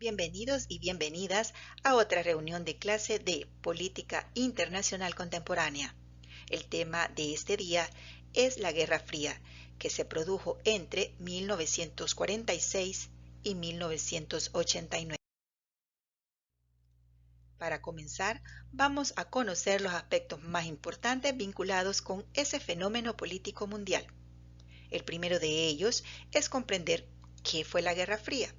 Bienvenidos y bienvenidas a otra reunión de clase de Política Internacional Contemporánea. El tema de este día es la Guerra Fría, que se produjo entre 1946 y 1989. Para comenzar, vamos a conocer los aspectos más importantes vinculados con ese fenómeno político mundial. El primero de ellos es comprender qué fue la Guerra Fría,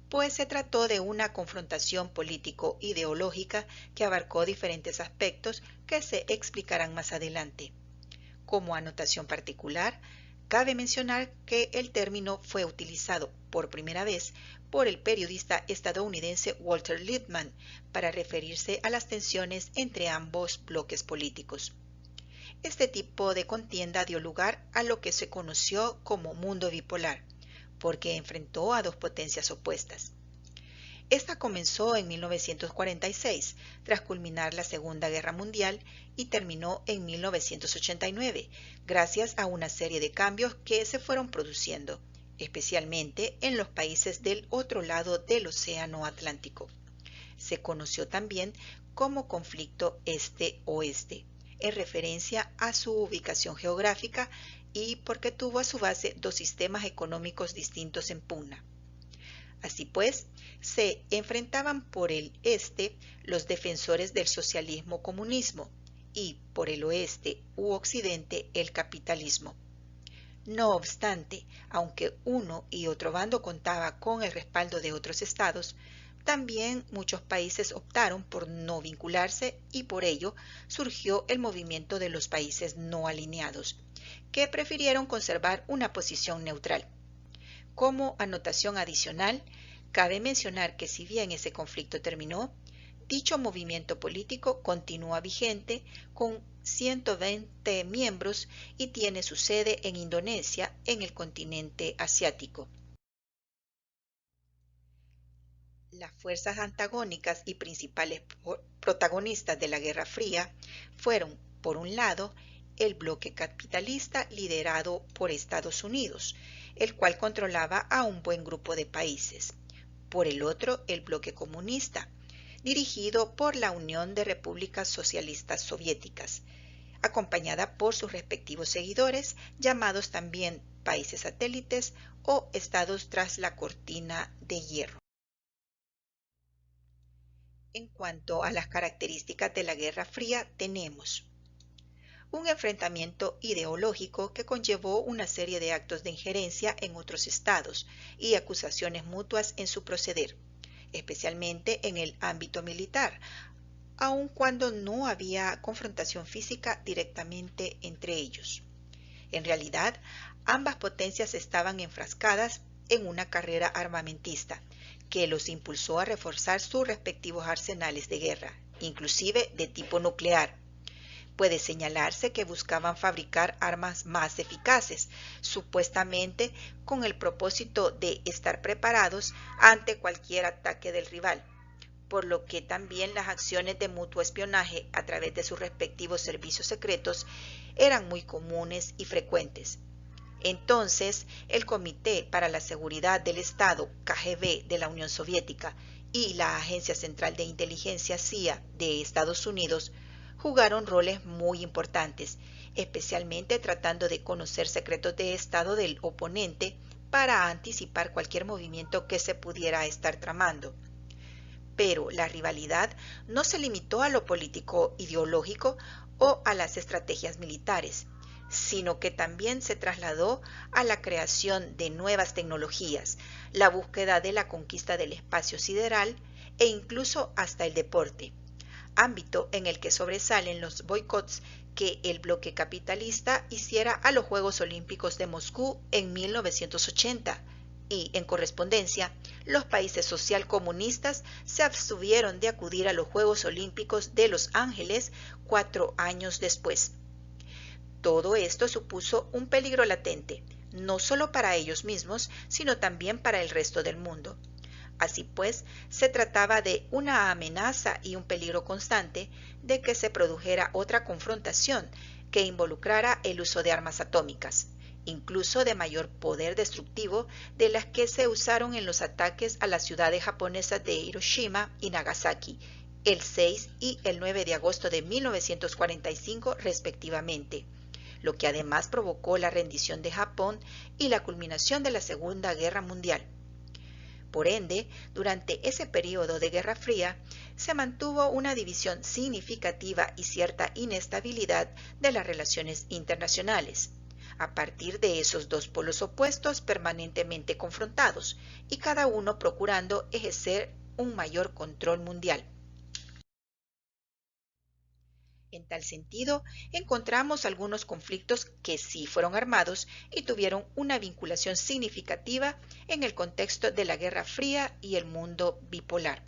pues se trató de una confrontación político-ideológica que abarcó diferentes aspectos que se explicarán más adelante. Como anotación particular, cabe mencionar que el término fue utilizado por primera vez por el periodista estadounidense Walter Lippmann para referirse a las tensiones entre ambos bloques políticos. Este tipo de contienda dio lugar a lo que se conoció como mundo bipolar, porque enfrentó a dos potencias opuestas. Esta comenzó en 1946, tras culminar la Segunda Guerra Mundial, y terminó en 1989, gracias a una serie de cambios que se fueron produciendo, especialmente en los países del otro lado del Océano Atlántico. Se conoció también como conflicto este-oeste, en referencia a su ubicación geográfica y porque tuvo a su base dos sistemas económicos distintos en pugna. Así pues, se enfrentaban por el este los defensores del socialismo-comunismo y por el oeste u occidente el capitalismo. No obstante, aunque uno y otro bando contaba con el respaldo de otros estados, también muchos países optaron por no vincularse y por ello surgió el movimiento de los países no alineados, que prefirieron conservar una posición neutral. Como anotación adicional, cabe mencionar que si bien ese conflicto terminó, dicho movimiento político continúa vigente con 120 miembros y tiene su sede en Indonesia, en el continente asiático. Las fuerzas antagónicas y principales protagonistas de la Guerra Fría fueron, por un lado, el bloque capitalista liderado por Estados Unidos, el cual controlaba a un buen grupo de países. Por el otro, el bloque comunista, dirigido por la Unión de Repúblicas Socialistas Soviéticas, acompañada por sus respectivos seguidores, llamados también países satélites o estados tras la cortina de hierro. En cuanto a las características de la Guerra Fría, tenemos un enfrentamiento ideológico que conllevó una serie de actos de injerencia en otros estados y acusaciones mutuas en su proceder, especialmente en el ámbito militar, aun cuando no había confrontación física directamente entre ellos. En realidad, ambas potencias estaban enfrascadas en una carrera armamentista que los impulsó a reforzar sus respectivos arsenales de guerra, inclusive de tipo nuclear. Puede señalarse que buscaban fabricar armas más eficaces, supuestamente con el propósito de estar preparados ante cualquier ataque del rival, por lo que también las acciones de mutuo espionaje a través de sus respectivos servicios secretos eran muy comunes y frecuentes. Entonces, el Comité para la Seguridad del Estado, KGB, de la Unión Soviética y la Agencia Central de Inteligencia, CIA, de Estados Unidos, jugaron roles muy importantes, especialmente tratando de conocer secretos de Estado del oponente para anticipar cualquier movimiento que se pudiera estar tramando. Pero la rivalidad no se limitó a lo político-ideológico o a las estrategias militares, sino que también se trasladó a la creación de nuevas tecnologías, la búsqueda de la conquista del espacio sideral e incluso hasta el deporte, ámbito en el que sobresalen los boicots que el bloque capitalista hiciera a los Juegos Olímpicos de Moscú en 1980 y, en correspondencia, los países socialcomunistas se abstuvieron de acudir a los Juegos Olímpicos de Los Ángeles 4 años después. Todo esto supuso un peligro latente, no solo para ellos mismos, sino también para el resto del mundo. Así pues, se trataba de una amenaza y un peligro constante de que se produjera otra confrontación que involucrara el uso de armas atómicas, incluso de mayor poder destructivo de las que se usaron en los ataques a las ciudades japonesas de Hiroshima y Nagasaki, el 6 y el 9 de agosto de 1945 respectivamente, lo que además provocó la rendición de Japón y la culminación de la Segunda Guerra Mundial. Por ende, durante ese periodo de Guerra Fría, se mantuvo una división significativa y cierta inestabilidad de las relaciones internacionales, a partir de esos dos polos opuestos permanentemente confrontados, y cada uno procurando ejercer un mayor control mundial. En tal sentido, encontramos algunos conflictos que sí fueron armados y tuvieron una vinculación significativa en el contexto de la Guerra Fría y el mundo bipolar.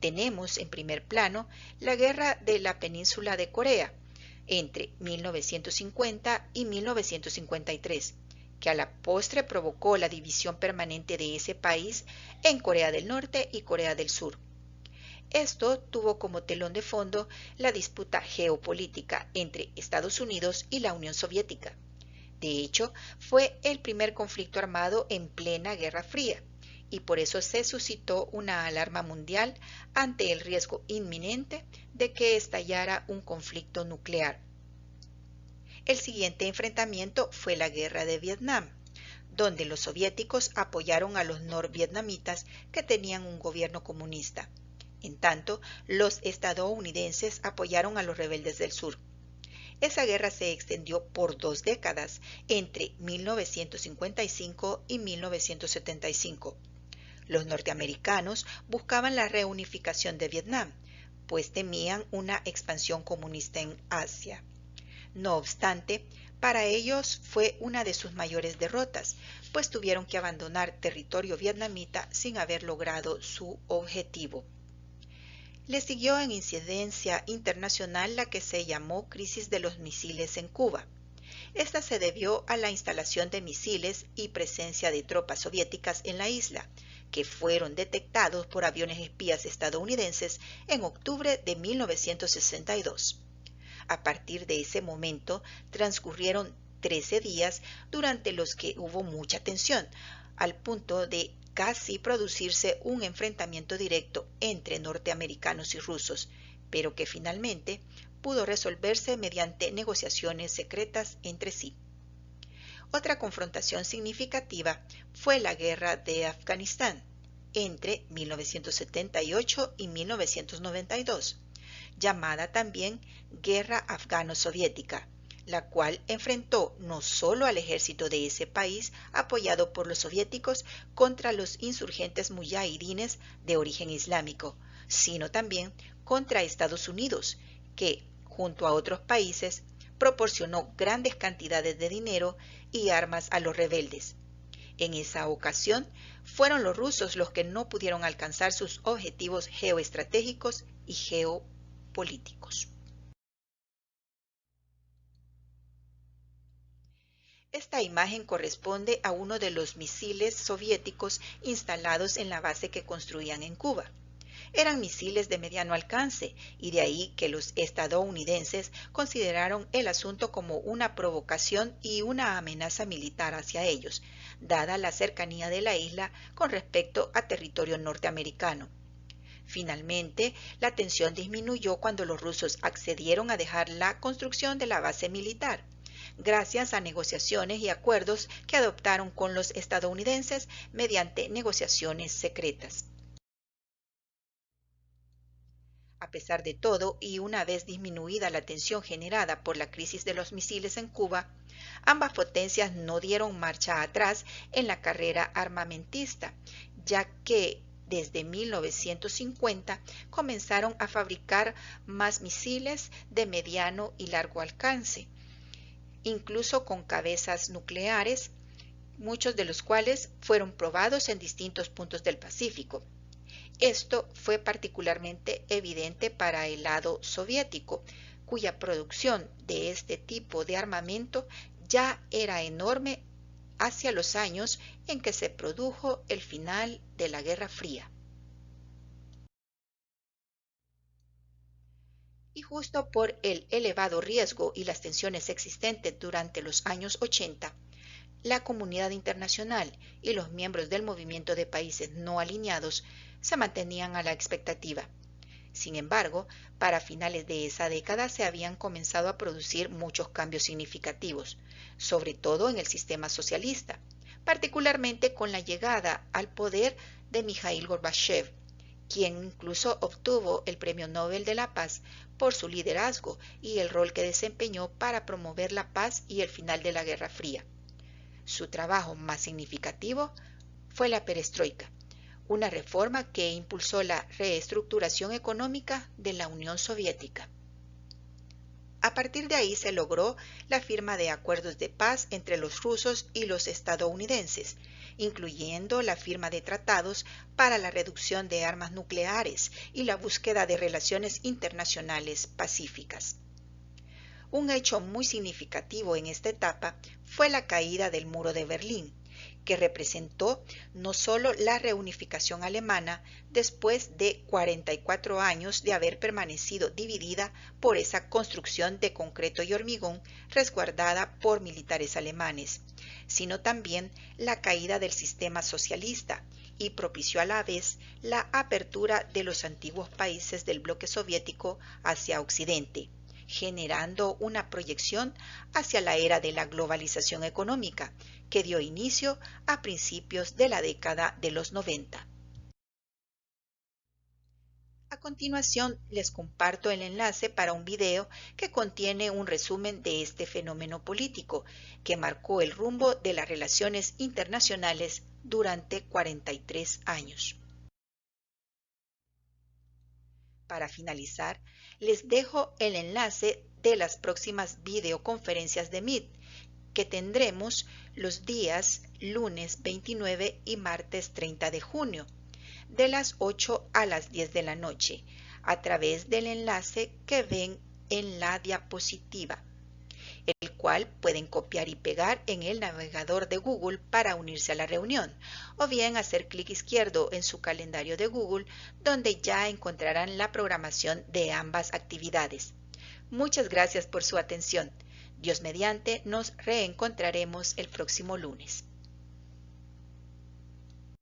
Tenemos en primer plano la Guerra de la Península de Corea entre 1950 y 1953, que a la postre provocó la división permanente de ese país en Corea del Norte y Corea del Sur. Esto tuvo como telón de fondo la disputa geopolítica entre Estados Unidos y la Unión Soviética. De hecho, fue el primer conflicto armado en plena Guerra Fría, y por eso se suscitó una alarma mundial ante el riesgo inminente de que estallara un conflicto nuclear. El siguiente enfrentamiento fue la Guerra de Vietnam, donde los soviéticos apoyaron a los norvietnamitas que tenían un gobierno comunista. En tanto, los estadounidenses apoyaron a los rebeldes del sur. Esa guerra se extendió por 2 décadas, entre 1955 y 1975. Los norteamericanos buscaban la reunificación de Vietnam, pues temían una expansión comunista en Asia. No obstante, para ellos fue una de sus mayores derrotas, pues tuvieron que abandonar territorio vietnamita sin haber logrado su objetivo. Le siguió en incidencia internacional la que se llamó Crisis de los Misiles en Cuba. Esta se debió a la instalación de misiles y presencia de tropas soviéticas en la isla, que fueron detectados por aviones espías estadounidenses en octubre de 1962. A partir de ese momento transcurrieron 13 días durante los que hubo mucha tensión, al punto de casi producirse un enfrentamiento directo entre norteamericanos y rusos, pero que finalmente pudo resolverse mediante negociaciones secretas entre sí. Otra confrontación significativa fue la Guerra de Afganistán entre 1978 y 1992, llamada también Guerra Afgano-Soviética, la cual enfrentó no solo al ejército de ese país apoyado por los soviéticos contra los insurgentes muyahidines de origen islámico, sino también contra Estados Unidos, que, junto a otros países, proporcionó grandes cantidades de dinero y armas a los rebeldes. En esa ocasión, fueron los rusos los que no pudieron alcanzar sus objetivos geoestratégicos y geopolíticos. Esta imagen corresponde a uno de los misiles soviéticos instalados en la base que construían en Cuba. Eran misiles de mediano alcance, y de ahí que los estadounidenses consideraron el asunto como una provocación y una amenaza militar hacia ellos, dada la cercanía de la isla con respecto a territorio norteamericano. Finalmente, la tensión disminuyó cuando los rusos accedieron a dejar la construcción de la base militar, gracias a negociaciones y acuerdos que adoptaron con los estadounidenses mediante negociaciones secretas. A pesar de todo, y una vez disminuida la tensión generada por la crisis de los misiles en Cuba, ambas potencias no dieron marcha atrás en la carrera armamentista, ya que desde 1950 comenzaron a fabricar más misiles de mediano y largo alcance, incluso con cabezas nucleares, muchos de los cuales fueron probados en distintos puntos del Pacífico. Esto fue particularmente evidente para el lado soviético, cuya producción de este tipo de armamento ya era enorme hacia los años en que se produjo el final de la Guerra Fría. Y justo por el elevado riesgo y las tensiones existentes durante los años 80, La comunidad internacional y los miembros del movimiento de países no alineados se mantenían a la expectativa. Sin embargo, para finales de esa década se habían comenzado a producir muchos cambios significativos, sobre todo en el sistema socialista, particularmente con la llegada al poder de Mikhail Gorbachev, quien incluso obtuvo el Premio Nobel de la Paz por su liderazgo y el rol que desempeñó para promover la paz y el final de la Guerra Fría. Su trabajo más significativo fue la perestroika, una reforma que impulsó la reestructuración económica de la Unión Soviética. A partir de ahí se logró la firma de acuerdos de paz entre los rusos y los estadounidenses, incluyendo la firma de tratados para la reducción de armas nucleares y la búsqueda de relaciones internacionales pacíficas. Un hecho muy significativo en esta etapa fue la caída del Muro de Berlín, que representó no solo la reunificación alemana después de 44 años de haber permanecido dividida por esa construcción de concreto y hormigón resguardada por militares alemanes, sino también la caída del sistema socialista y propició a la vez la apertura de los antiguos países del bloque soviético hacia Occidente, generando una proyección hacia la era de la globalización económica, que dio inicio a principios de la década de los 90. A continuación, les comparto el enlace para un video que contiene un resumen de este fenómeno político que marcó el rumbo de las relaciones internacionales durante 43 años. Para finalizar, les dejo el enlace de las próximas videoconferencias de Meet que tendremos los días lunes 29 y martes 30 de junio, de las 8 a las 10 de la noche, a través del enlace que ven en la diapositiva, el cual pueden copiar y pegar en el navegador de Google para unirse a la reunión, o bien hacer clic izquierdo en su calendario de Google, donde ya encontrarán la programación de ambas actividades. Muchas gracias por su atención. Dios mediante, nos reencontraremos el próximo lunes.